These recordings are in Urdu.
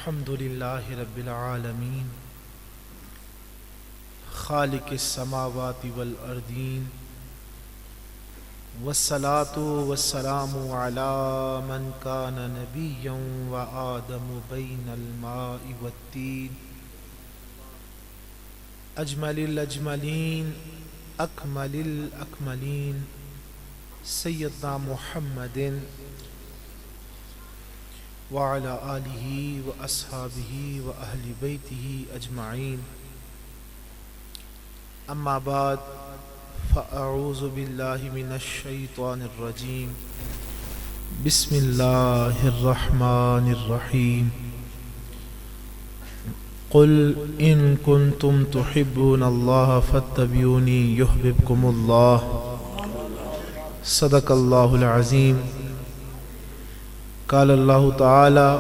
الحمد للہ رب العالمین خالق السماوات والارضین والصلاة والسلام علی من کان نبیا وآدم بین الماء والتین اجمل الاجملین اکمل الاکملین سیدنا محمد وعلى آلہ واصحابہ واہل بیتہ اجمعین اما بعد فاعوذ باللہ من الشیطان الرجیم بسم اللہ الرحمن الرحیم قل ان کنتم تحبون اللہ فاتبعونی یحببکم اللہ صدق اللہ العظیم قال اللہ تعالی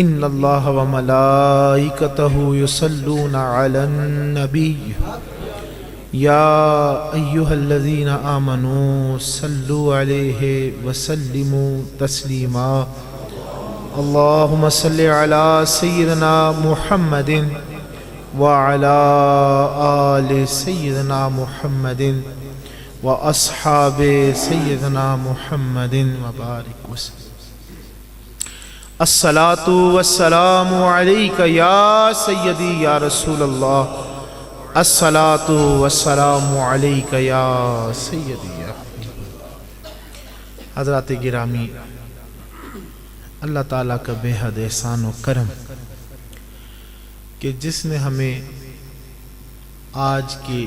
ان اللہ وملائکتہ یصلون علی النبی یا ایہا الذین آمنوا صلوا علیہ وسلموا تسلیما اللہم صل علی سیدنا محمد وعلی آل سیدنا محمد واصحاب سیدنا محمد وبارک وسلم الصلاۃ والسلام علیک یا سیدی یا رسول اللہ الصلاۃ والسلام علیک یا سیدی یا حضرات گرامی، اللہ تعالیٰ کا بے حد احسان و کرم کہ جس نے ہمیں آج کے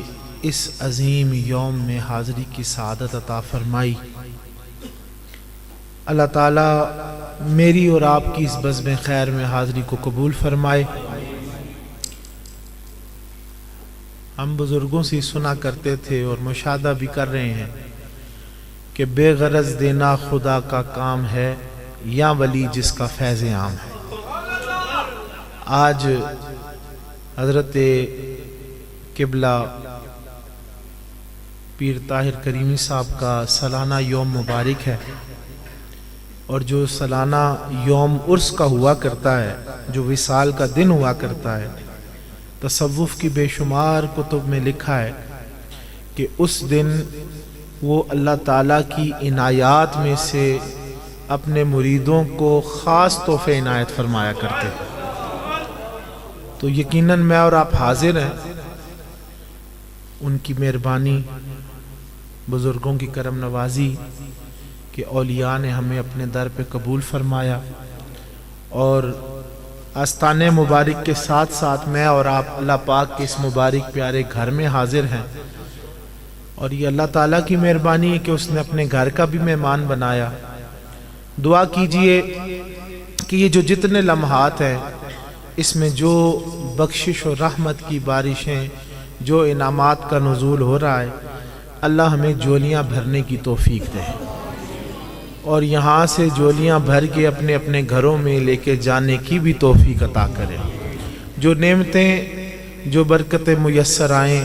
اس عظیم یوم میں حاضری کی سعادت عطا فرمائی۔ اللہ تعالیٰ میری اور آپ کی اس بزم خیر میں حاضری کو قبول فرمائے۔ ہم بزرگوں سے سنا کرتے تھے اور مشاہدہ بھی کر رہے ہیں کہ بے غرض دینا خدا کا کام ہے یا ولی جس کا فیض عام ہے۔ آج حضرت قبلہ پیر طاہر کریمی صاحب کا سالانہ یوم مبارک ہے، اور جو سالانہ یوم عرس کا ہوا کرتا ہے، جو وصال کا دن ہوا کرتا ہے، تصوف کی بے شمار کتب میں لکھا ہے کہ اس دن وہ اللہ تعالیٰ کی عنایات میں سے اپنے مریدوں کو خاص تحفے عنایت فرمایا کرتے۔ تو یقیناً میں اور آپ حاضر ہیں، ان کی مہربانی، بزرگوں کی کرم نوازی کہ اولیاء نے ہمیں اپنے در پہ قبول فرمایا، اور آستانے مبارک کے ساتھ ساتھ میں اور آپ اللہ پاک کے اس مبارک پیارے گھر میں حاضر ہیں، اور یہ اللہ تعالیٰ کی مہربانی ہے کہ اس نے اپنے گھر کا بھی مہمان بنایا۔ دعا کیجئے کہ یہ جو جتنے لمحات ہیں، اس میں جو بخشش و رحمت کی بارشیں، جو انعامات کا نزول ہو رہا ہے، اللہ ہمیں جولیاں بھرنے کی توفیق دے، اور یہاں سے جولیاں بھر کے اپنے اپنے گھروں میں لے کے جانے کی بھی توفیق عطا کرے۔ جو نعمتیں، جو برکتیں میسر آئیں،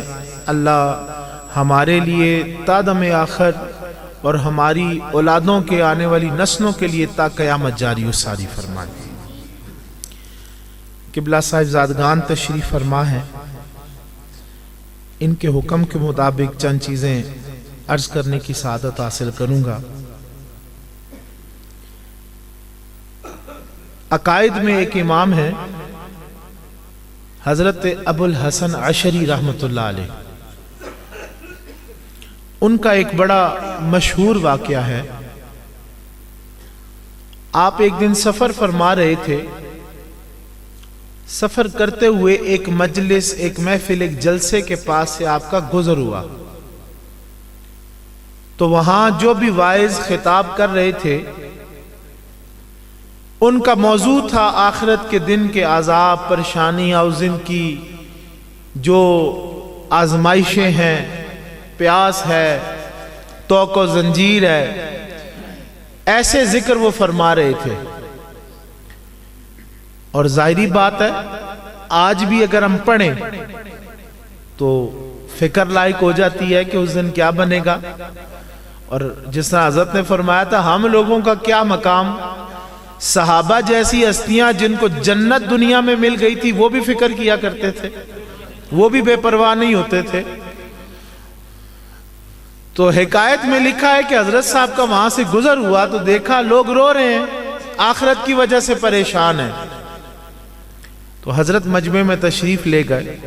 اللہ ہمارے لیے تا دم آخر اور ہماری اولادوں کے آنے والی نسلوں کے لیے تا قیامت جاری و ساری فرمائے۔ قبلہ صاحب زادگان تشریف فرما ہے، ان کے حکم کے مطابق چند چیزیں عرض کرنے کی سعادت حاصل کروں گا۔ عقائد میں ایک امام ہے حضرت ابو الحسن عشری رحمۃ اللہ علیہ، ان کا ایک بڑا مشہور واقعہ ہے۔ آپ ایک دن سفر فرما رہے تھے، سفر کرتے ہوئے ایک مجلس، ایک محفل، ایک جلسے کے پاس سے آپ کا گزر ہوا، تو وہاں جو بھی واعظ خطاب کر رہے تھے، ان کا موضوع تھا آخرت کے دن کے عذاب، پریشانیاں، اس دن کی جو آزمائشیں ہیں، پیاس ہے، توق و زنجیر ہے، ایسے ذکر وہ فرما رہے تھے۔ اور ظاہری بات ہے، آج بھی اگر ہم پڑھیں تو فکر لائق ہو جاتی ہے کہ اس دن کیا بنے گا، اور جس طرح حضرت نے فرمایا تھا ہم لوگوں کا کیا مقام صحابہ جیسی ہستیاں جن کو جنت دنیا میں مل گئی تھی وہ بھی فکر کیا کرتے تھے، وہ بھی بے پرواہ نہیں ہوتے تھے۔ تو حکایت میں لکھا ہے کہ حضرت صاحب کا وہاں سے گزر ہوا تو دیکھا لوگ رو رہے ہیں، آخرت کی وجہ سے پریشان ہیں۔ تو حضرت مجمع میں تشریف لے گئے،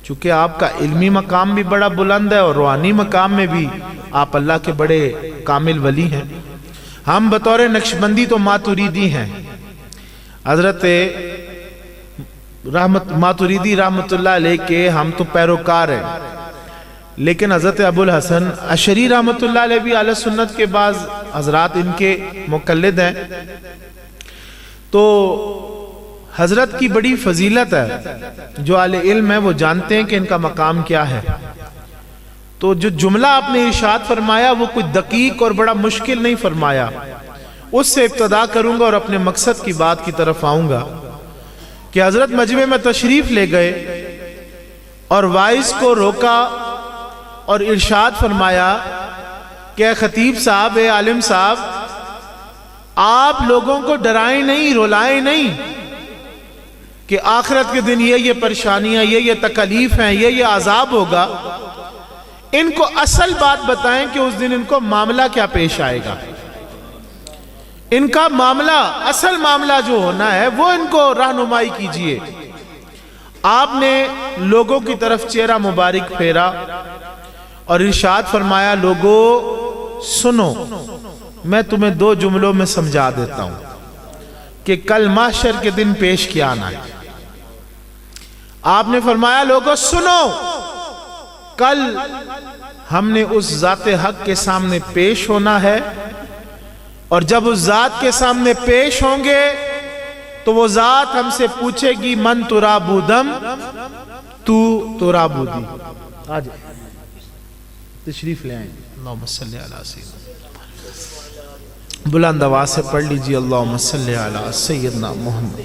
چونکہ آپ کا علمی مقام بھی بڑا بلند ہے اور روحانی مقام میں بھی آپ اللہ کے بڑے کامل ولی ہیں۔ ہم بطور نقشبندی تو ماتوریدی ہیں، حضرت ماتوریدی رحمت اللہ علیہ کے ہم تو پیروکار ہیں، لیکن حضرت ابو الحسن اشعری رحمت اللہ علیہ بھی اہل سنت کے بعض حضرات ان کے مقلد ہیں۔ تو حضرت کی بڑی فضیلت ہے، جو اہل علم ہے وہ جانتے ہیں کہ ان کا مقام کیا ہے۔ تو جو جملہ آپ نے ارشاد فرمایا وہ کچھ دقیق اور بڑا مشکل نہیں فرمایا، اس سے ابتدا کروں گا اور اپنے مقصد کی بات کی طرف آؤں گا کہ حضرت مجمع میں تشریف لے گئے اور وائس کو روکا اور ارشاد فرمایا کہ اے خطیب صاحب، اے عالم صاحب، آپ لوگوں کو ڈرائیں نہیں، رولائیں نہیں کہ آخرت کے دن یہ پریشانیاں، یہ تکلیف ہیں، یہ عذاب ہوگا۔ ان کو اصل بات بتائیں کہ اس دن ان کو معاملہ کیا پیش آئے گا، ان کا معاملہ، اصل معاملہ جو ہونا ہے وہ ان کو رہنمائی کیجئے۔ آپ نے لوگوں کی طرف چہرہ مبارک پھیرا اور ارشاد فرمایا، لوگوں سنو، میں تمہیں 2 جملوں میں سمجھا دیتا ہوں کہ کل محشر کے دن پیش کیا آنا ہے۔ آپ نے فرمایا، لوگوں سنو، کل ہم نے اس ذات حق کے سامنے پیش ہونا ہے، اور جب اس ذات کے سامنے پیش ہوں گے تو وہ ذات ہم سے پوچھے گی، من ترابودم، تو ترابودی۔ آج تشریف لے آئیں۔ اللہم صلی علی سیدنا، بلند آواز سے پڑھ لیجیے، اللہم صلی علی سیدنا محمد۔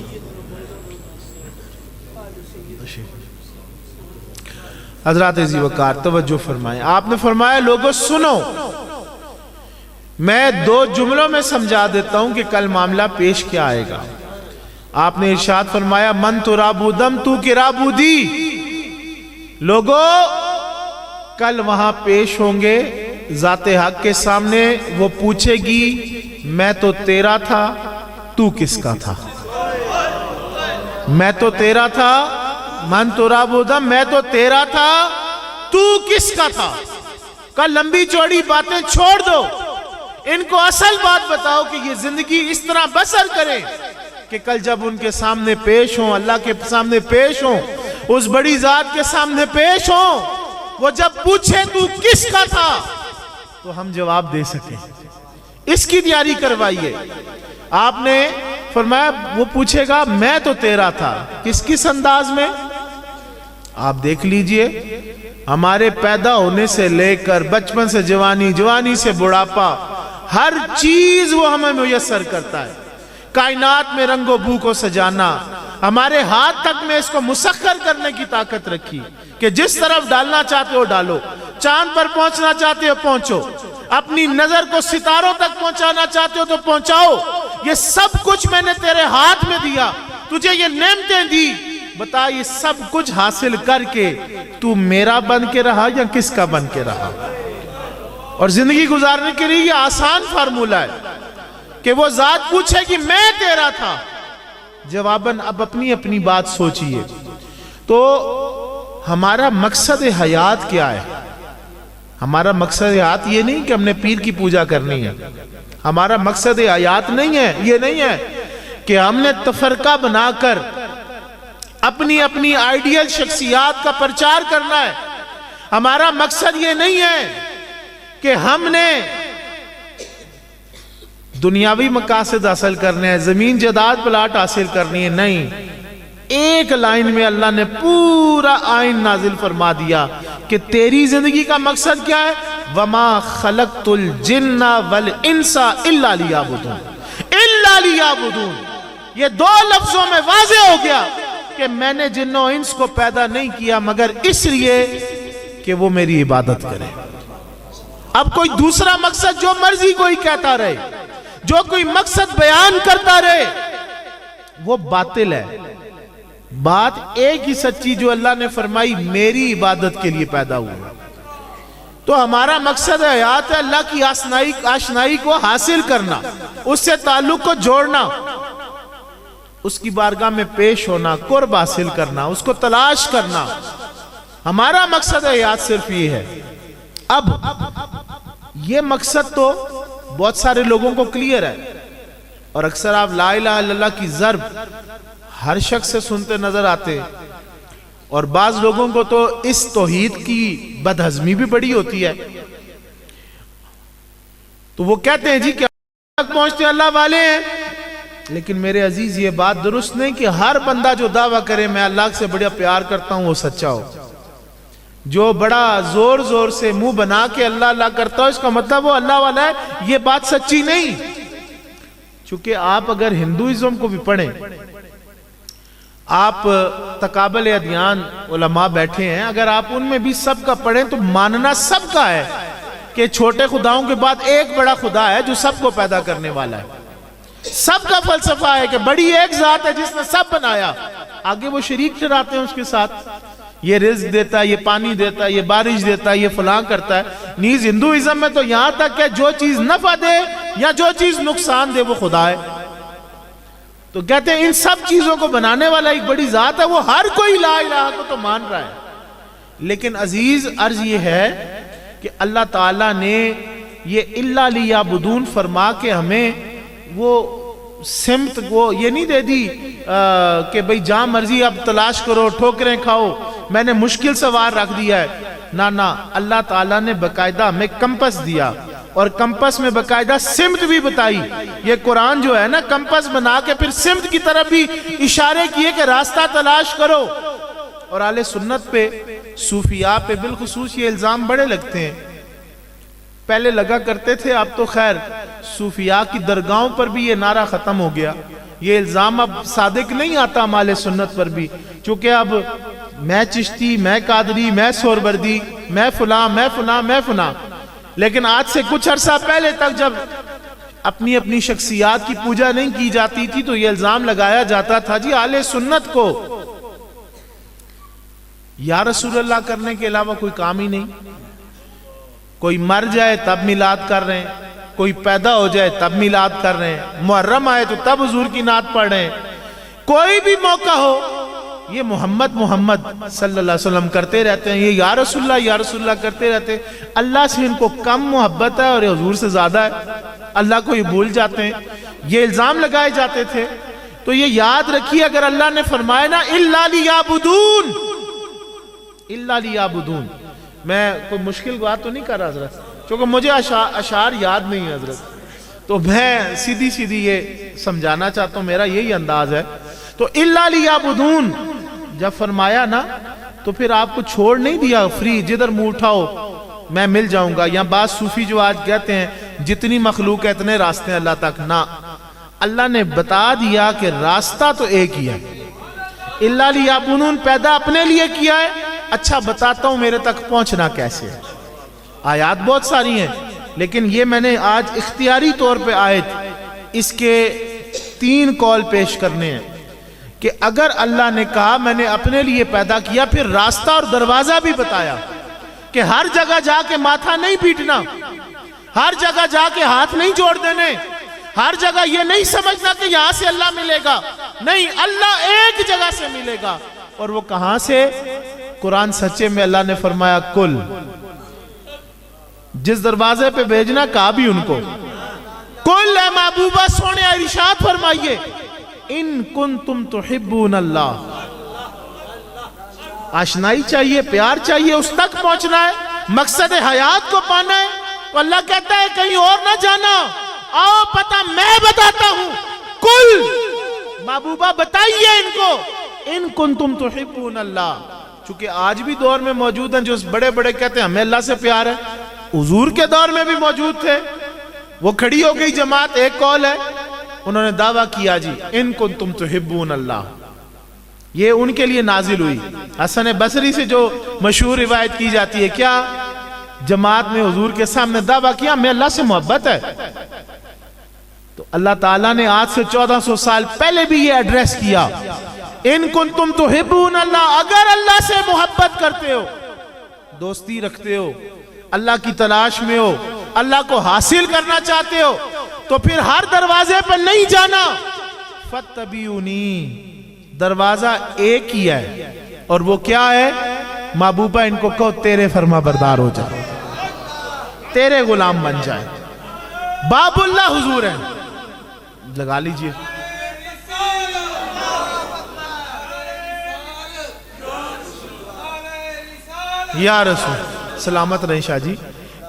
حضرات عزیز وقار توجہ فرمائیں، آپ نے فرمایا، لوگوں سنو، میں 2 جملوں میں سمجھا دیتا ہوں کہ کل معاملہ پیش کیا آئے گا۔ آپ نے ارشاد فرمایا، من ترابودم تو کرابودی، لوگوں کل وہاں پیش ہوں گے ذات حق کے سامنے، وہ پوچھے گی، میں تو تیرا تھا، تو کس کا تھا؟ میں تو تیرا تھا، من ترابودم، میں تو تیرا تھا، تو کس کا تھا؟ کل لمبی چوڑی باتیں چھوڑ دو، ان کو اصل بات بتاؤ کہ یہ زندگی اس طرح بسر کریں کہ کل جب ان کے سامنے پیش ہوں، اللہ کے سامنے پیش ہوں، اس بڑی ذات کے سامنے پیش ہوں، وہ جب پوچھے تو کس کا تھا تو ہم جواب دے سکیں۔ اس کی تیاری کروائیے۔ آپ نے فرمایا، وہ پوچھے گا، میں تو تیرا تھا، کس انداز میں؟ آپ دیکھ لیجئے، ہمارے پیدا ہونے سے لے کر بچپن سے جوانی، جوانی سے بڑھاپا، ہر چیز وہ ہمیں میسر کرتا ہے۔ کائنات میں رنگ و بو کو سجانا، ہمارے ہاتھ تک میں اس کو مسخر کرنے کی طاقت رکھی کہ جس طرف ڈالنا چاہتے ہو ڈالو، چاند پر پہنچنا چاہتے ہو پہنچو، اپنی نظر کو ستاروں تک پہنچانا چاہتے ہو تو پہنچاؤ۔ یہ سب کچھ میں نے تیرے ہاتھ میں دیا، تجھے یہ نعمتیں دی، بتا یہ سب کچھ حاصل کر کے تو میرا بن کے رہا یا کس کا بن کے رہا؟ اور زندگی گزارنے کے لیے یہ آسان فارمولہ ہے کہ وہ ذات پوچھے کہ میں تیرا تھا، جواباً اب اپنی اپنی بات سوچئے۔ تو ہمارا مقصد حیات کیا ہے؟ ہمارا مقصد حیات یہ نہیں کہ ہم نے پیر کی پوجا کرنی ہے، ہمارا مقصد حیات نہیں ہے، یہ نہیں ہے کہ ہم نے تفرقہ بنا کر اپنی اپنی آئیڈیل شخصیات کا پرچار کرنا ہے۔ ہمارا مقصد یہ نہیں ہے کہ ہم نے دنیاوی مقاصد حاصل کرنے ہیں، زمین جائیداد پلاٹ حاصل کرنی ہے، نہیں۔ ایک لائن میں اللہ نے پورا آئین نازل فرما دیا کہ تیری زندگی کا مقصد کیا ہے؟ وَمَا خَلَقْتُ الْجِنَّ وَالْإِنسَ إِلَّا لِيَعْبُدُونَ، إِلَّا لِيَعْبُدُونَ۔ یہ 2 لفظوں میں واضح ہو گیا کہ میں نے جن و انس کو پیدا نہیں کیا مگر اس لیے کہ وہ میری عبادت کرے۔ اب کوئی دوسرا مقصد جو مرضی کوئی کہتا رہے، جو کوئی مقصد بیان کرتا رہے وہ باطل ہے. بات ایک ہی سچی جو اللہ نے فرمائی میری عبادت کے لیے پیدا ہوا. تو ہمارا مقصد حیات ہے اللہ کی آشنائی کو حاصل کرنا، اس سے تعلق کو جوڑنا، اس کی بارگاہ میں پیش ہونا، قرب حاصل کرنا، اس کو تلاش کرنا. ہمارا مقصد حیات صرف یہ ہے. اب یہ مقصد تو بہت سارے لوگوں کو کلیئر ہے، اور اکثر آپ لا الہ الا اللہ کی ضرب ہر شخص سے سنتے نظر آتے ہیں، اور بعض لوگوں کو تو اس توحید کی بدہضمی بھی بڑی ہوتی ہے. تو وہ کہتے ہیں جی کہ تک پہنچتے اللہ والے ہیں. لیکن میرے عزیز یہ بات درست نہیں کہ ہر بندہ جو دعویٰ کرے میں اللہ سے بڑا پیار کرتا ہوں وہ سچا ہو. جو بڑا زور زور سے منہ بنا کے اللہ اللہ کرتا ہو اس کا مطلب وہ اللہ والا ہے. یہ بات سچی نہیں. چونکہ آپ اگر ہندوازم کو بھی پڑھیں، آپ تقابل ادیان علماء بیٹھے ہیں، اگر آپ ان میں بھی سب کا پڑھیں تو ماننا سب کا ہے کہ چھوٹے خداؤں کے بعد ایک بڑا خدا ہے جو سب کو پیدا کرنے والا ہے. سب کا فلسفہ ہے کہ بڑی ایک ذات ہے جس نے سب بنایا. آگے وہ شریک ٹھہراتے ہیں اس کے ساتھ، یہ رزق دیتا ہے، یہ پانی دیتا ہے، یہ بارش دیتا ہے، یہ فلاں کرتا ہے. نیز ہندوازم میں تو یہاں تک کہ جو چیز نفع دے یا جو چیز نقصان دے وہ خدا ہے. تو کہتے ہیں ان سب چیزوں کو بنانے والا ایک بڑی ذات ہے، وہ ہر کوئی لا الہ کو تو مان رہا ہے. لیکن عزیز عرض یہ ہے کہ اللہ تعالیٰ نے یہ الا لیعبدون فرما کے ہمیں وہ سمت وہ یہ نہیں دے دی کہ بھئی جہاں مرضی اب تلاش کرو، ٹھوکریں کھاؤ، میں نے مشکل سوار رکھ دیا ہے. نہ اللہ تعالیٰ نے باقاعدہ ہمیں کمپس دیا، اور کمپس میں باقاعدہ سمت بھی بتائی. یہ قرآن جو ہے نا کمپس بنا کے پھر سمت کی طرف بھی اشارے کیے کہ راستہ تلاش کرو. اور اہل سنت پہ صوفیاء پہ بالخصوص یہ الزام بڑے لگتے ہیں. پہلے لگا کرتے تھے، اب تو خیر صوفیاء کی درگاہوں پر بھی یہ نعرہ ختم ہو گیا. یہ الزام اب صادق نہیں آتا اہل سنت پر بھی، چونکہ اب میں چشتی، میں قادری، میں سہروردی، میں فلاں میں فلاں میں فلاں. لیکن آج سے کچھ عرصہ پہلے تک جب اپنی اپنی شخصیات کی پوجا نہیں کی جاتی تھی تو یہ الزام لگایا جاتا تھا جی اہل سنت کو یا رسول اللہ کرنے کے علاوہ کوئی کام ہی نہیں. کوئی مر جائے تب میلاد کر رہے ہیں، کوئی پیدا ہو جائے تب میلاد کر رہے ہیں، محرم آئے تو تب حضور کی نعت پڑھ رہے ہیں. کوئی بھی موقع ہو یہ محمد محمد صلی اللہ علیہ وسلم کرتے رہتے ہیں، یہ یا رسول اللہ کرتے رہتے ہیں. اللہ سے ان کو کم محبت ہے اور حضور سے زیادہ ہے. اللہ کو یہ بھول جاتے ہیں. یہ الزام لگائے جاتے تھے. تو یہ یاد رکھیے اگر اللہ نے فرمایا نا الا لیعبدون، الا لیعبدون، میں کوئی مشکل بات تو نہیں کر رہا حضرت، چونکہ مجھے اشعار یاد نہیں ہے حضرت، تو میں سیدھی یہ سمجھانا چاہتا ہوں، میرا یہی انداز ہے. تو الا لیعبدون جب فرمایا نا تو پھر آپ کو چھوڑ نہیں دیا فری، جدھر منہ اٹھاؤ میں مل جاؤں گا. یا بعض صوفی جو آج کہتے ہیں جتنی مخلوق ہے اتنے راستے ہیں اللہ تک، نہ، اللہ نے بتا دیا کہ راستہ تو ایک ہی ہے. الا لیعبدون پیدا اپنے لیے کیا ہے. اچھا بتاتا ہوں میرے تک پہنچنا کیسے ہے. آیات بہت ساری ہیں لیکن یہ میں نے آج اختیاری طور پہ آیت اس کے 3 قول پیش کرنے ہیں کہ اگر اللہ نے کہا میں نے اپنے لیے پیدا کیا، پھر راستہ اور دروازہ بھی بتایا کہ ہر جگہ جا کے ماتھا نہیں پیٹنا، ہر جگہ جا کے ہاتھ نہیں جوڑ دینے، ہر جگہ یہ نہیں سمجھنا کہ یہاں سے اللہ ملے گا. نہیں، اللہ ایک جگہ سے ملے گا. اور وہ کہاں سے؟ قرآن سچے میں اللہ نے فرمایا کل، جس دروازے پہ بھیجنا کہا بھی ان کو کل اے محبوبہ سونے ارشاد فرمائیے ان کنتم تحبون اللہ. آشنائی چاہیے، پیار چاہیے، اس تک پہنچنا ہے، مقصد حیات کو پانا ہے. تو اللہ کہتا ہے کہیں اور نہ جانا، آؤ پتہ میں بتاتا ہوں. کل محبوبہ بتائیے ان کو ان کنتم تحبون اللہ. چونکہ آج بھی دور میں موجود ہیں جو بڑے بڑے کہتے ہیں ہمیں اللہ سے پیار ہے. حضور کے دور میں بھی موجود تھے. وہ کھڑی ہو گئی جماعت، ایک قول ہے، انہوں نے دعویٰ کیا جی ان کنتم تحبون اللہ. یہ ان کے لیے نازل ہوئی. حسن بصری سے جو مشہور روایت کی جاتی ہے، کیا جماعت میں حضور کے سامنے دعویٰ کیا میں اللہ سے محبت ہے. تو اللہ تعالیٰ نے آج سے 1400 سال پہلے بھی یہ ایڈریس کیا، ان کنتم تحبون اللہ، اگر اللہ سے محبت کرتے ہو، دوستی رکھتے ہو، اللہ کی تلاش میں ہو، اللہ کو حاصل کرنا چاہتے ہو، تو پھر ہر دروازے پر نہیں جانا، فاتبعونی، دروازہ ایک ہی ہے، اور وہ کیا ہے؟ محبوبہ ان کو کہو تیرے فرما بردار ہو جائے، تیرے غلام بن جائے، باب اللہ حضور ہے، لگا لیجئے۔ یا رسول سلامت رہیں شاہ جی۔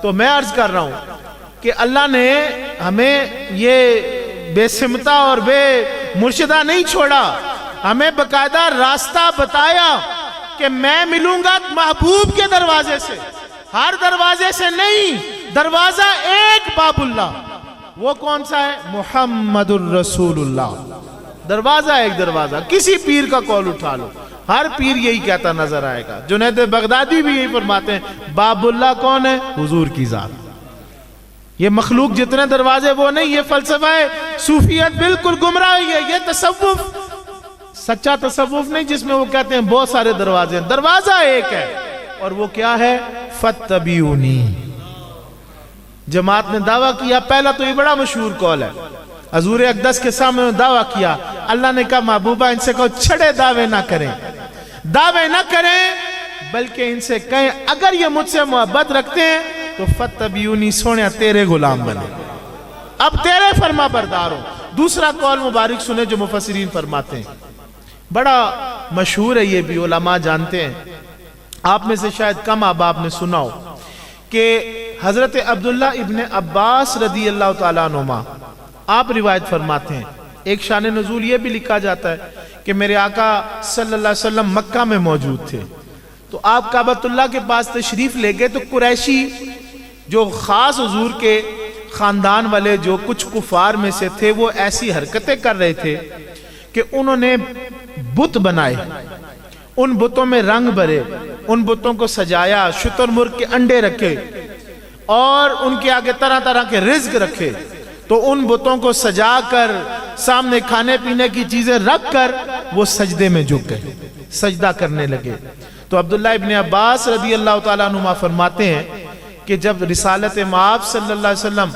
تو میں عرض کر رہا ہوں کہ اللہ نے ہمیں یہ بے سمتا اور بے مرشدہ نہیں چھوڑا، ہمیں باقاعدہ راستہ بتایا کہ میں ملوں گا محبوب کے دروازے سے، ہر دروازے سے نہیں، دروازہ ایک باب اللہ، وہ کون سا ہے؟ محمد الرسول اللہ، دروازہ ایک دروازہ، کسی پیر کا قول اٹھا لو، ہر پیر یہی کہتا نظر آئے گا، جنید بغدادی بھی یہی فرماتے ہیں، باب اللہ کون ہے؟ حضور کی ذات۔ یہ مخلوق جتنے دروازے وہ نہیں، یہ فلسفہ ہے، صوفیت بالکل گمراہی ہے، یہ تصوف سچا تصوف نہیں جس میں وہ کہتے ہیں بہت سارے دروازے ہیں، دروازہ ایک ہے، اور وہ کیا ہے؟ فاتبعونی۔ جماعت نے دعویٰ کیا، پہلا تو یہ بڑا مشہور قول ہے، حضور اقدس کے سامنے دعویٰ کیا، اللہ نے کہا محبوبہ ان سے کہو چھڑے دعوے نہ کریں، دعوے نہ کریں، بلکہ ان سے کہیں اگر یہ مجھ سے محبت رکھتے ہیں تو فاتبعونی، سونے تیرے غلام بنے، اب تیرے فرما بردار ہو۔ دوسرا قول مبارک سنے جو مفسرین فرماتے ہیں، بڑا مشہور ہے، یہ بھی علماء جانتے ہیں، آپ میں سے شاید کم احباب نے سنا ہو کہ حضرت عبداللہ ابن عباس رضی اللہ تعالیٰ عنہما آپ روایت فرماتے ہیں، ایک شان نزول یہ بھی لکھا جاتا ہے کہ میرے آقا صلی اللہ علیہ وسلم مکہ میں موجود تھے، تو آپ کعبۃ اللہ کے پاس تشریف لے گئے، تو قریشی جو خاص حضور کے خاندان والے جو کچھ کفار میں سے تھے، وہ ایسی حرکتیں کر رہے تھے کہ انہوں نے بت بنائے، ان بتوں میں رنگ بھرے، ان بتوں کو سجایا، شتر مرغ کے انڈے رکھے اور ان کے آگے طرح طرح کے رزق رکھے، تو ان بتوں کو سجا کر سامنے کھانے پینے کی چیزیں رکھ کر وہ سجدے میں جھک گئے، سجدہ کرنے لگے۔ تو عبداللہ ابن عباس رضی اللہ تعالیٰ عنہ فرماتے ہیں کہ جب رسالت مآب صلی اللہ علیہ وسلم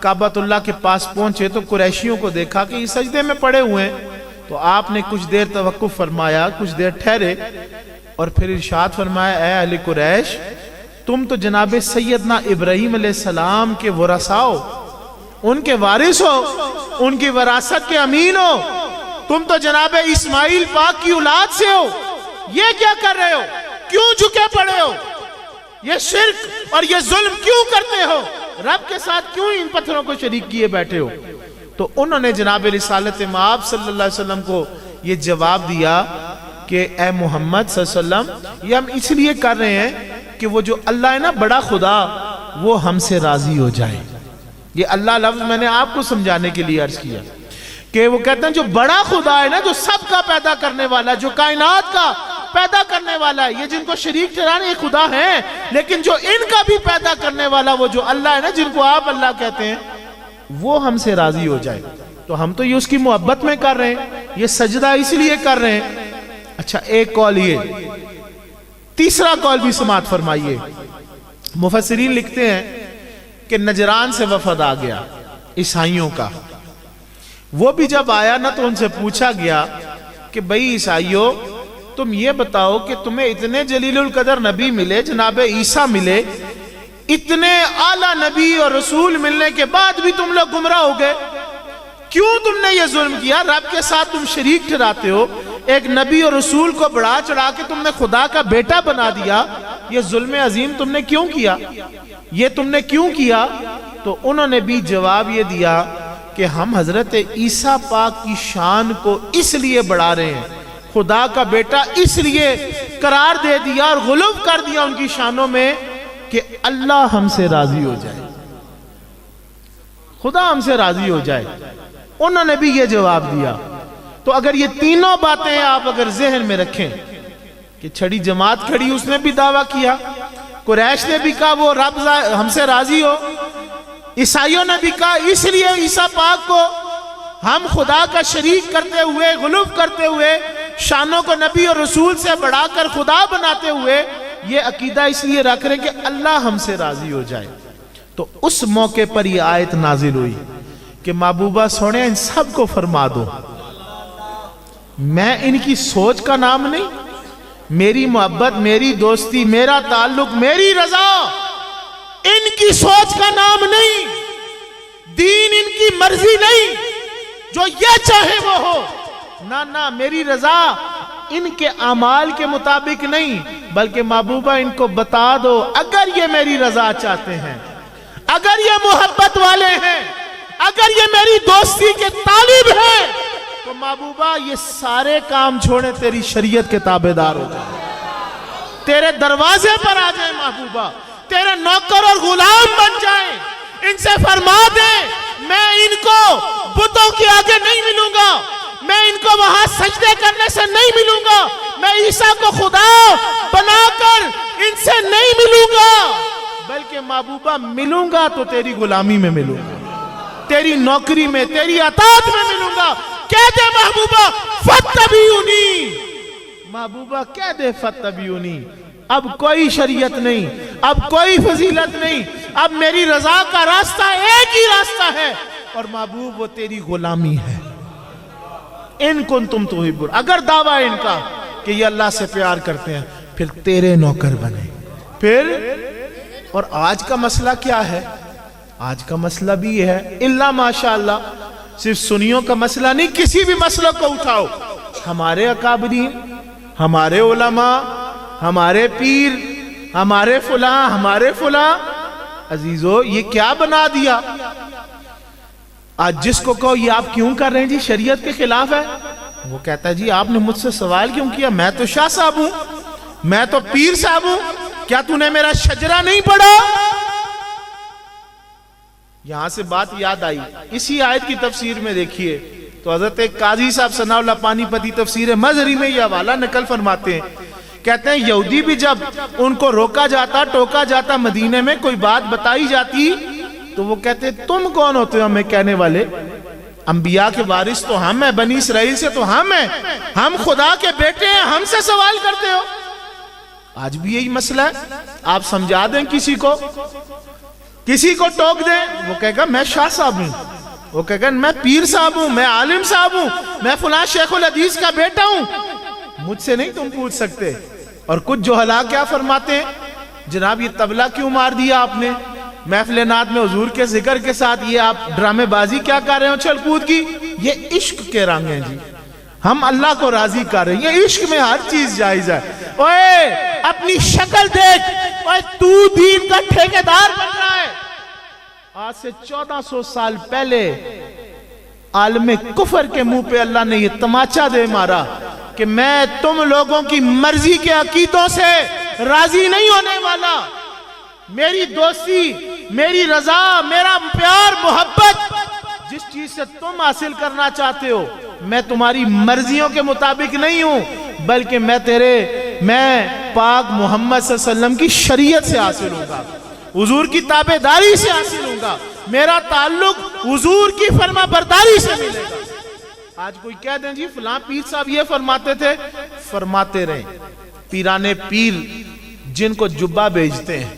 کعبۃ اللہ کے پاس پہنچے تو قریشیوں کو دیکھا کہ یہ سجدے میں پڑے ہوئے ہیں، تو آپ نے کچھ دیر توقف فرمایا، کچھ دیر ٹھہرے، اور پھر ارشاد فرمایا اے اہل قریش، تم تو جناب سیدنا ابراہیم علیہ السلام کے ورثاء ہو، ان کے وارث ہو، ان کی وراثت کے امین ہو، تم تو جناب اسماعیل پاک کی اولاد سے ہو، یہ کیا کر رہے ہو؟ کیوں جھکے پڑے ہو؟ یہ شرک اور یہ ظلم کیوں کرتے ہو؟ رب کے ساتھ کیوں ان پتھروں کو شریک کیے بیٹھے ہو؟ تو انہوں نے جناب رسالت مآب صلی اللہ علیہ وسلم کو یہ جواب دیا کہ اے محمد صلی اللہ علیہ وسلم، یہ ہم اس لیے کر رہے ہیں کہ وہ جو اللہ ہے نا بڑا خدا، وہ ہم سے راضی ہو جائے۔ یہ اللہ لفظ میں نے آپ کو سمجھانے کے لیے عرض کیا کہ وہ کہتے ہیں جو بڑا خدا ہے نا، جو سب کا پیدا کرنے والا، جو کائنات کا پیدا کرنے والا ہے، یہ جن کو شریک ٹھہرانے یہ خدا ہیں، لیکن جو ان کا بھی پیدا کرنے والا وہ جو اللہ ہے نا، جن کو آپ اللہ کہتے ہیں، وہ ہم سے راضی ہو جائے۔ تو ہم تو یہ اس کی محبت میں کر رہے ہیں، یہ سجدہ اس لیے کر رہے ہیں۔ اچھا ایک قول یہ، تیسرا قول بھی سماعت فرمائیے۔ مفسرین لکھتے ہیں کہ نجران سے وفد آ گیا عیسائیوں کا، وہ بھی جب آیا نا تو ان سے پوچھا گیا کہ بھئی عیسائیوں، تم یہ بتاؤ کہ تمہیں اتنے جلیل القدر نبی ملے، جناب عیسیٰ ملے، اتنے اعلیٰ نبی اور رسول ملنے کے بعد بھی تم لوگ گمراہ ہو گئے، کیوں تم نے یہ ظلم کیا؟ رب کے ساتھ تم شریک ٹھہراتے ہو، ایک نبی اور رسول کو بڑھا چڑھا کے تم نے خدا کا بیٹا بنا دیا، یہ ظلم عظیم تم نے کیوں کیا؟ یہ تم نے کیوں کیا؟ تو انہوں نے بھی جواب یہ دیا کہ ہم حضرت عیسیٰ پاک کی شان کو اس لیے بڑھا رہے ہیں، خدا کا بیٹا اس لیے قرار دے دیا اور غلو کر دیا ان کی شانوں میں کہ اللہ ہم سے راضی ہو جائے، خدا ہم سے راضی ہو جائے۔ انہوں نے بھی یہ جواب دیا۔ تو اگر یہ تینوں باتیں آپ اگر ذہن میں رکھیں کہ چھڑی جماعت کھڑی، اس نے بھی دعویٰ کیا، قریش نے بھی کہا وہ رب ہم سے راضی ہو، عیسائیوں نے بھی کہا اس لیے عیسیٰ پاک کو ہم خدا کا شریک کرتے ہوئے، غلوف کرتے ہوئے، شانوں کو نبی اور رسول سے بڑھا کر خدا بناتے ہوئے یہ عقیدہ اس لیے رکھ رہے کہ اللہ ہم سے راضی ہو جائے۔ تو اس موقع پر یہ آیت نازل ہوئی کہ محبوبہ سونے ان سب کو فرما دو میں ان کی سوچ کا نام نہیں، میری محبت، میری دوستی، میرا تعلق، میری رضا ان کی سوچ کا نام نہیں، دین ان کی مرضی نہیں، جو یہ چاہے وہ ہو، نہ میری رضا ان کے اعمال کے مطابق نہیں، بلکہ محبوبہ ان کو بتا دو اگر یہ میری رضا چاہتے ہیں، اگر یہ محبت والے ہیں، اگر یہ میری دوستی کے طالب ہیں، تو محبوبہ یہ سارے کام چھوڑیں، تیری شریعت کے تابعدار ہو جائیں، تیرے دروازے پر آ جائیں محبوبہ، تیرے نوکر اور غلام بن جائیں۔ ان سے فرما دیں میں ان کو بتوں کے آگے نہیں ملوں گا، میں ان کو وہاں سجدے کرنے سے نہیں ملوں گا، میں عیسیٰ کو خدا بنا کر ان سے نہیں ملوں گا، بلکہ محبوبہ ملوں گا تو تیری غلامی میں ملوں گا، تیری نوکری میں، تیری اطاعت میں ملوں گا۔ کہہ دے محبوبہ فاتبعونی، محبوبہ کہہ دے فاتبعونی، اب کوئی شریعت نہیں، اب کوئی فضیلت نہیں، اب میری رضا کا راستہ ایک ہی راستہ ہے، اور محبوب وہ تیری غلامی ہے۔ ان کنتم تحبون، اگر دعویٰ ان کا کہ یہ اللہ سے پیار کرتے ہیں، پھر تیرے نوکر بنے۔ پھر اور آج کا مسئلہ کیا ہے؟ آج کا مسئلہ بھی یہ ہے، اللہ ماشاءاللہ صرف سنیوں کا مسئلہ نہیں، کسی بھی مسئلہ کو اٹھاؤ، ہمارے اکابرین، ہمارے علماء، ہمارے پیر، ہمارے فلاں، ہمارے فلاں، عزیزو یہ کیا بنا دیا؟ آج جس کو کہو یہ آپ کیوں کر رہے ہیں جی، شریعت کے خلاف ہے، وہ کہتا ہے جی آپ نے مجھ سے سوال کیوں کیا، میں تو شاہ صاحب ہوں، میں تو پیر صاحب ہوں، کیا تو نے میرا شجرہ نہیں پڑھا؟ یہاں سے بات یاد آئی، اسی آیت کی تفسیر میں دیکھیے تو حضرت قاضی صاحب ثناء اللہ پانی پتی تفسیر مظہری میں یہ حوالہ نقل فرماتے ہیں، کہتے ہیں یہودی بھی جب ان کو روکا جاتا، ٹوکا جاتا، مدینے میں کوئی بات بتائی جاتی تو وہ کہتے تم کون ہوتے ہو ہمیں کہنے والے، انبیاء کے وارث تو ہم ہیں، بنی اسرائیل سے تو ہم ہیں، ہم خدا کے بیٹے ہیں، ہم سے سوال کرتے ہو۔ آج بھی یہی مسئلہ ہے، آپ سمجھا دیں کسی کو ٹوک دیں، وہ کہے گا میں شاہ صاحب ہوں، وہ کہے گا میں پیر صاحب ہوں، میں عالم صاحب ہوں، میں فلاں شیخ الحدیث کا بیٹا ہوں، مجھ سے نہیں تم پوچھ سکتے۔ اور کچھ جوہلا کیا فرماتے ہیں، جناب یہ طبلہ کیوں مار دیا آپ نے محفل نعت میں حضور کے ذکر کے ساتھ، یہ آپ ڈرامے بازی کیا کر رہے ہو چھل کود کی؟ یہ عشق کے رنگ ہیں جی، ہم اللہ کو راضی کر رہے ہیں، یہ عشق میں ہر چیز جائز ہے۔ اوے اپنی شکل دیکھ، اوے تو دین کا ٹھیکیدار بن رہا ہے۔ آج سے 1400 سال پہلے عالم کفر کے منہ پہ اللہ نے یہ تماچا دے مارا کہ میں تم لوگوں کی مرضی کے عقیدوں سے راضی نہیں ہونے والا، میری دوستی، میری رضا، میرا پیار، محبت، جس چیز سے تم حاصل کرنا چاہتے ہو میں تمہاری مرضیوں کے مطابق نہیں ہوں، بلکہ میں پاک محمد صلی اللہ علیہ وسلم کی شریعت سے حاصل ہوں گا، حضور کی تابعداری سے حاصل ہوں گا، میرا تعلق حضور کی فرما برداری سے ملے گا۔ آج کوئی کہہ دیں جی فلاں پیر صاحب یہ فرماتے تھے، فرماتے رہیں، پیرانے پیر جن کو جبہ بیچتے ہیں،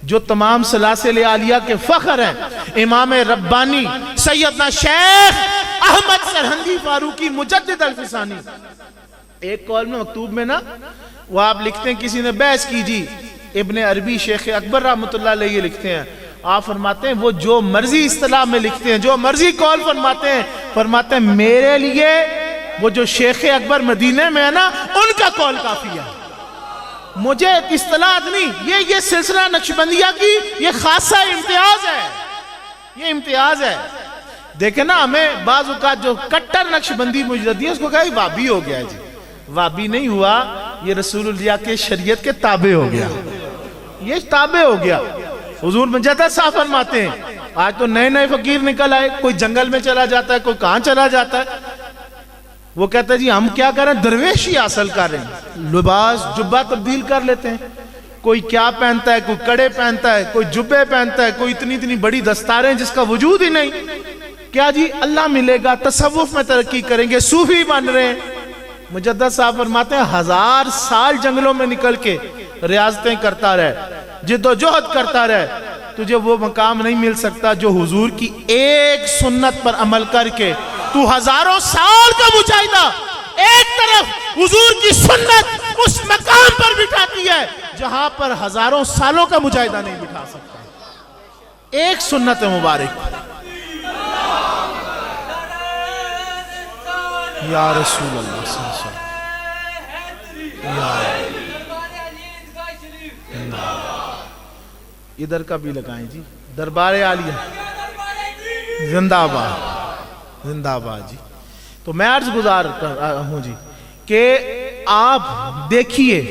جو تمام سلاسل عالیہ کے فخر ہیں، امام ربانی سیدنا شیخ احمد سرہندی فاروقی مجدد الفسانی، ایک قول میں مکتوب میں نا وہ آپ لکھتے ہیں، کسی نے بحث کی جی، ابن عربی شیخ اکبر رحمۃ اللہ علیہ یہ لکھتے ہیں، آپ فرماتے ہیں وہ جو مرضی اصطلاح میں لکھتے ہیں، جو مرضی قول فرماتے ہیں میرے لیے وہ جو شیخ اکبر مدینے میں ہے نا ان کا قول کافی ہے، مجھے اصطلاح نہیں، یہ سلسلہ نقشبندیہ کی یہ خاصہ امتیاز ہے، یہ امتیاز ہے۔ دیکھیں نا ہمیں بعض اوقات جو کٹر نقشبندی مجددی ہے اس کو کہا وابی ہو گیا جی، وابی نہیں ہوا، یہ رسول اللہ کے شریعت کے تابع ہو گیا، یہ تابع ہو گیا۔ حضور مجدد صاحب فرماتے ہیں آج تو نئے فقیر نکل آئے، کوئی جنگل میں چلا جاتا ہے، کوئی کہاں چلا جاتا ہے، وہ کہتا ہے جی ہم کیا کریں، درویشی حاصل کر رہے ہیں، لباس جبہ تبدیل کر لیتے ہیں، کوئی کیا پہنتا ہے، کوئی کڑے پہنتا ہے، کوئی جبے پہنتا ہے، کوئی اتنی بڑی دستاریں جس کا وجود ہی نہیں. کیا جی اللہ ملے گا، تصوف میں ترقی کریں گے، صوفی بن رہے ہیں. مجدد صاحب فرماتے ہیں 1000 سال جنگلوں میں نکل کے ریاضتیں کرتا رہے، جد و جہد کرتا رہے، تجھے وہ مقام نہیں مل سکتا جو حضور کی ایک سنت پر عمل کر کے تو ہزاروں سال کا مجاہدہ ایک طرف حضور کی سنت اس مقام پر بٹھاتی ہے جہاں پر ہزاروں سالوں کا مجاہدہ نہیں بٹھا سکتا. ایک سنت مبارک. یا رسول اللہ صلی اللہ علیہ وسلم. ادھر کا بھی لگائیں جی. دربار عالیہ زندہ آباد، زندہ آباد جی. تو میں عرض گزار کر رہا ہوں جی کہ آپ دیکھیے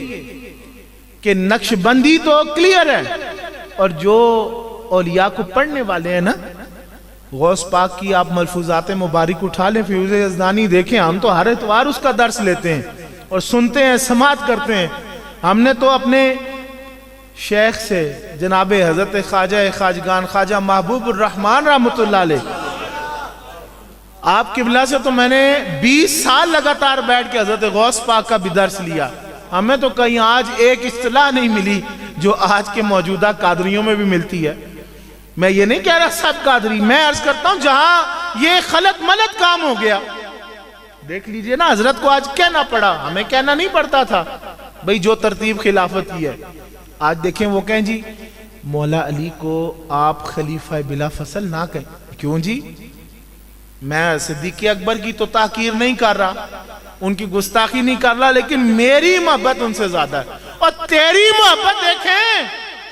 کہ نقش بندی تو کلیئر ہے، اور جو اولیاء کو پڑھنے والے ہیں نا، غوث پاک کی آپ ملفوظات مبارک اٹھا لیں، فیوز یزدانی دیکھیں. ہم تو ہر اتوار اس کا درس لیتے ہیں اور سنتے ہیں، سماعت کرتے ہیں. ہم نے تو اپنے شیخ سے جناب حضرت خواجہ خواجگان خواجہ محبوب الرحمن رحمۃ اللہ علیہ، آپ قبلہ سے تو میں نے 20 سال لگاتار بیٹھ کے حضرت غوث پاک کا بھی درس لیا. ہمیں تو کہیں آج ایک اصطلاح نہیں ملی جو آج کے موجودہ قادریوں میں بھی ملتی ہے. میں یہ نہیں کہہ رہا سب قادری، میں عرض کرتا ہوں جہاں یہ خلط ملط کام ہو گیا. دیکھ لیجئے نا، حضرت کو آج کہنا پڑا، ہمیں کہنا نہیں پڑتا تھا بھئی جو ترتیب خلافت کی ہے. آج دیکھیں وہ کہیں جی مولا علی کو آپ خلیفہ بلا فصل نہ کہیں. کیوں جی؟ میں صدیق اکبر کی تو تحقیر نہیں کر رہا، ان کی گستاخی نہیں کر رہا، لیکن میری محبت ان سے زیادہ ہے. اور تیری محبت دیکھیں،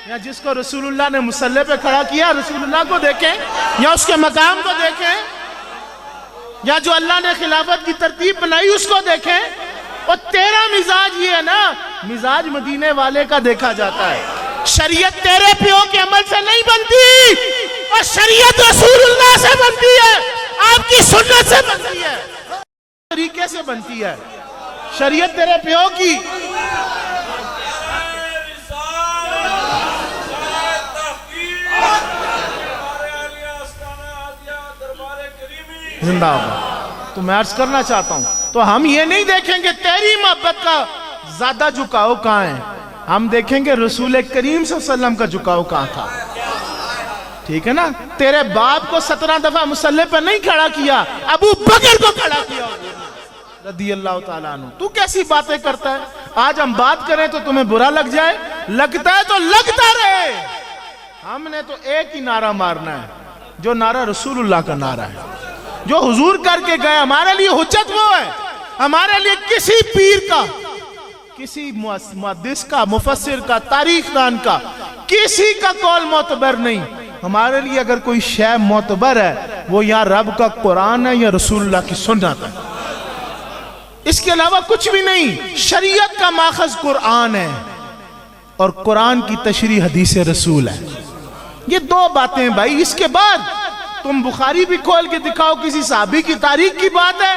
یا جس کو رسول اللہ نے مصلی پہ کھڑا کیا رسول اللہ کو دیکھیں، یا اس کے مقام کو دیکھیں، یا جو اللہ نے خلافت کی ترتیب بنائی اس کو دیکھیں. اور تیرا مزاج یہ ہے نا، مزاج مدینے والے کا دیکھا جاتا ہے. شریعت تیرے پیو کے عمل سے نہیں بنتی، اور شریعت رسول اللہ سے بنتی ہے، آپ کی سنت سے بنتی ہے، طریقے سے بنتی ہے. شریعت تیرے پیو کی زندہ آباد. تو میں عرض کرنا چاہتا ہوں، تو ہم یہ نہیں دیکھیں گے تیری محبت کا زیادہ جھکاؤ کہاں ہے، ہم دیکھیں گے رسول کریم صلی اللہ علیہ وسلم کا جھکاؤ کہاں تھا. ٹھیک ہے نا؟ تیرے باپ کو 17 دفعہ مصلی پر نہیں کھڑا کیا، ابو بکر کو کھڑا کیا رضی اللہ تعالیٰ عنہ. تو کیسی باتیں کرتا ہے؟ آج ہم بات کریں تو تمہیں برا لگ جائے، لگتا ہے تو لگتا رہے. ہم نے تو ایک ہی نعرہ مارنا ہے، جو نعرہ رسول اللہ کا نعرہ ہے، جو حضور کر کے گئے. ہمارے لیے حجت وہ ہے، ہمارے لیے کسی پیر کا، کسی محدث کا، مفسر کا، تاریخ دان کا، کسی کا قول معتبر نہیں. ہمارے لیے اگر کوئی شے معتبر ہے وہ یا رب کا قرآن ہے یا رسول اللہ کی سنت ہے، اس کے علاوہ کچھ بھی نہیں. شریعت کا ماخذ قرآن ہے اور قرآن کی تشریح حدیث رسول ہے. یہ دو باتیں بھائی. اس کے بعد تم بخاری بھی کھول کے دکھاؤ، کسی صحابی کی تاریخ کی بات ہے،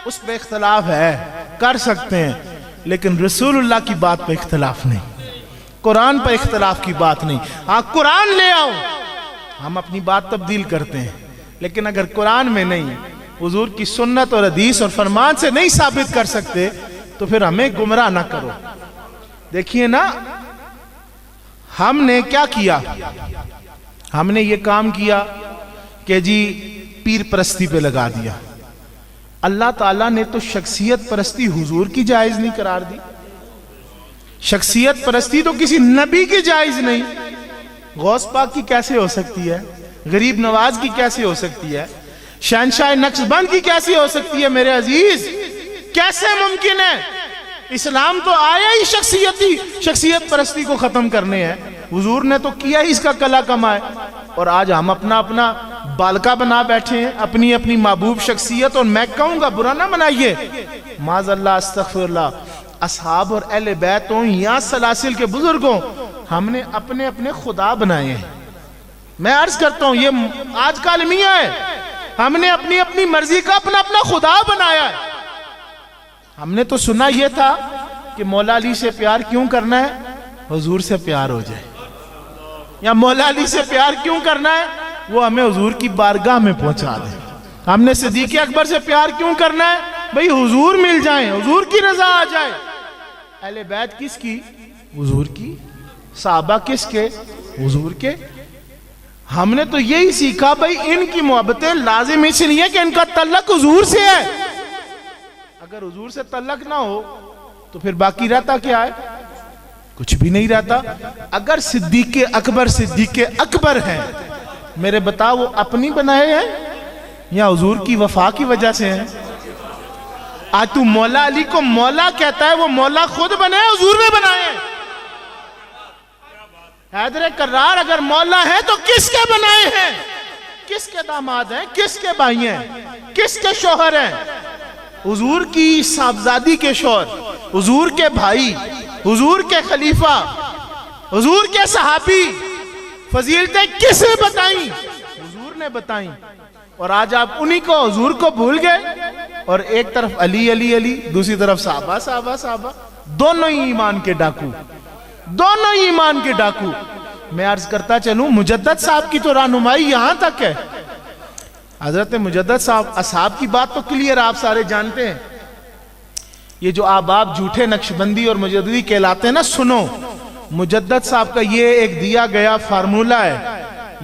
اس پہ اختلاف ہے، کر سکتے ہیں، لیکن رسول اللہ کی بات پہ اختلاف نہیں، قرآن پہ اختلاف کی بات نہیں. ہاں قرآن لے آؤ، ہم اپنی بات تبدیل کرتے ہیں، لیکن اگر قرآن میں نہیں، حضور کی سنت اور حدیث اور فرمان سے نہیں ثابت کر سکتے تو پھر ہمیں گمراہ نہ کرو. دیکھیے نا، ہم نے کیا کیا؟ ہم نے یہ کام کیا کہ جی پیر پرستی پہ لگا دیا. اللہ تعالیٰ نے تو شخصیت پرستی حضور کی جائز نہیں قرار دی. شخصیت پرستی تو کسی نبی کی جائز نہیں. غوث پاک کی کیسے ہو سکتی ہے؟ غریب نواز کی کیسے ہو سکتی ہے؟ شہنشاہ نقشبند کی کیسے ہو سکتی ہے؟ میرے عزیز کیسے ممکن ہے؟ اسلام تو آیا ہی شخصیت پرستی کو ختم کرنے ہے. حضور نے تو کیا ہی اس کا کلا کمائے. اور آج ہم اپنا اپنا بالکا بنا بیٹھے ہیں، اپنی اپنی محبوب شخصیت. اور میں کہوں گا برا نہ منائیے، معاذ اللہ، استغفر اللہ، اصحاب اور اہل بیت ہوں یا سلاسل کے بزرگوں، ہم نے اپنے اپنے خدا بنائے ہیں. میں عرض کرتا ہوں یہ آج کا المیہ ہے، ہم نے اپنی اپنی مرضی کا اپنا اپنا خدا بنایا ہے. ہم نے تو سنا یہ تھا کہ مولا علی سے پیار کیوں کرنا ہے؟ حضور سے پیار ہو جائے. یا مولا علی سے پیار کیوں کرنا ہے؟ وہ ہمیں حضور کی بارگاہ میں پہنچا دے. ہم نے صدیق اکبر سے پیار کیوں کرنا ہے؟ بھئی حضور مل جائیں، حضور کی رضا آ جائے. اہل بیت کس کی؟ حضور کی. صحابہ کس کے؟ حضور کے. ہم نے تو یہی سیکھا بھئی ان کی محبتیں لازم اس لیے کہ ان کا تعلق حضور سے ہے. اگر حضور سے تعلق نہ ہو تو پھر باقی رہتا کیا ہے؟ کچھ بھی نہیں رہتا. اگر صدیق اکبر ہیں، میرے بتا وہ اپنی بنائے ہیں یا حضور کی وفا کی وجہ سے ہیں؟ آج تو مولا علی کو مولا کہتا ہے، وہ مولا خود بنے حضور نے بنائے ہیں. حیدر کرار اگر مولا ہے تو کس کے بنائے ہیں؟ کس کے داماد ہیں؟ کس کے بھائی ہیں؟ کس کے شوہر ہیں؟ حضور کی صاحبزادی کے شوہر، حضور کے بھائی، حضور کے خلیفہ، حضور کے صحابی. فضیلتیں کس نے بتائیں؟ حضور نے بتائیں. اور آج آپ انہی کو حضور کو بھول گئے اور ایک طرف علی علی علی، دوسری طرف صحابہ صحابہ صحابہ. دونوں ہی ایمان کے ڈاکو، دونوں ہی ایمان کے ڈاکو. میں عرض کرتا چلوں مجدد صاحب کی تو رہنمائی یہاں تک ہے. حضرت مجدد صاحب اصحاب کی بات تو کلیئر آپ سارے جانتے ہیں. یہ جو آپ جھوٹے نقشبندی اور مجددی کہلاتے ہیں نا، سنو مجدد صاحب کا یہ ایک دیا گیا فارمولہ ہے.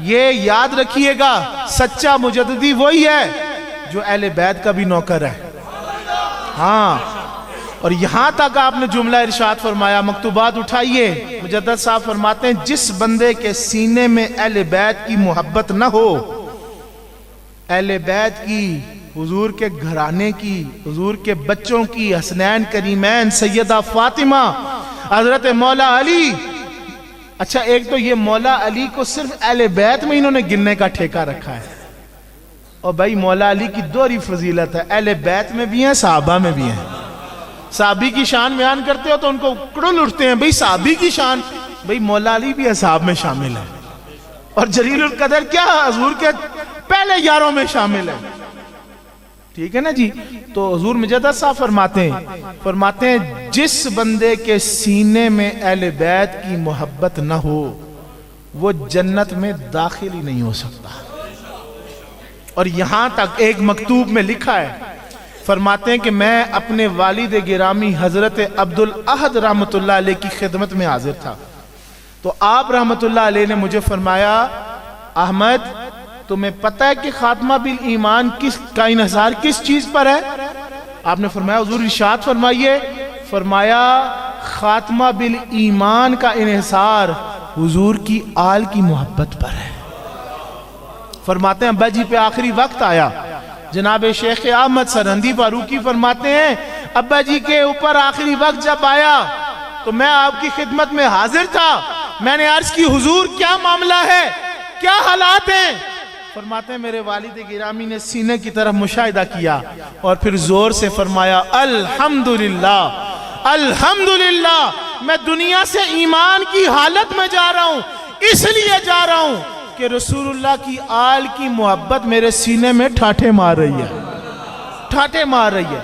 یہ یاد رکھیے گا، سچا مجددی وہی ہے جو اہل بیت کا بھی نوکر ہے. ہاں، اور یہاں تک آپ نے جملہ ارشاد فرمایا، مکتوبات اٹھائیے. مجدد صاحب فرماتے ہیں جس بندے کے سینے میں اہل بیت کی محبت نہ ہو، اہل بیت کی، حضور کے گھرانے کی، حضور کے بچوں کی، حسنین کریمین، سیدہ فاطمہ، حضرت مولا علی. اچھا ایک تو یہ مولا علی کو صرف اہل بیت میں انہوں نے گننے کا ٹھیکہ رکھا ہے. اور بھائی مولا علی کی دوہری فضیلت ہے، اہل بیت میں بھی ہیں، صحابہ میں بھی ہیں. صحابی کی شان بیان کرتے ہو تو ان کو کڑل اٹھتے ہیں. بھئی صحابی کی شان، بھئی مولا علی بھی اصحاب میں شامل ہے. اور جلیل القدر کیا حضور کے پہلے یاروں میں شامل ہے. ٹھیک ہے نا جی. تو حضور مجدد صاحب فرماتے ہیں جس بندے کے سینے میں اہل بیت کی محبت نہ ہو وہ جنت میں داخل ہی نہیں ہو سکتا. اور یہاں تک ایک مکتوب میں لکھا ہے، فرماتے ہیں کہ میں اپنے والد گرامی حضرت عبدالاحد رحمت اللہ علیہ کی خدمت میں حاضر تھا. تو آپ رحمت اللہ علیہ نے مجھے فرمایا، احمد تمہیں پتہ ہے کہ خاتمہ بالایمان کا انحصار کس چیز پر ہے؟ آپ نے فرمایا حضور ارشاد فرمائیے. فرمایا خاتمہ بالایمان کا انحصار حضور کی آل کی محبت پر ہے. فرماتے ہیں ابا جی پہ آخری وقت آیا. جناب شیخ احمد سرہندی فاروقی فرماتے ہیں ابا جی کے اوپر آخری وقت جب آیا تو میں آپ کی خدمت میں حاضر تھا. میں نے عرض کی حضور کیا معاملہ ہے، کیا حالات ہیں؟ فرماتے ہیں میرے والد گرامی نے سینے کی طرف مشاہدہ کیا اور پھر زور سے فرمایا الحمدللہ الحمدللہ. میں دنیا سے ایمان کی حالت میں جا رہا ہوں، اس لیے جا رہا ہوں کہ رسول اللہ کی آل کی محبت میرے سینے میں ٹھاٹھے مار رہی ہے، ٹھاٹھے مار رہی ہے.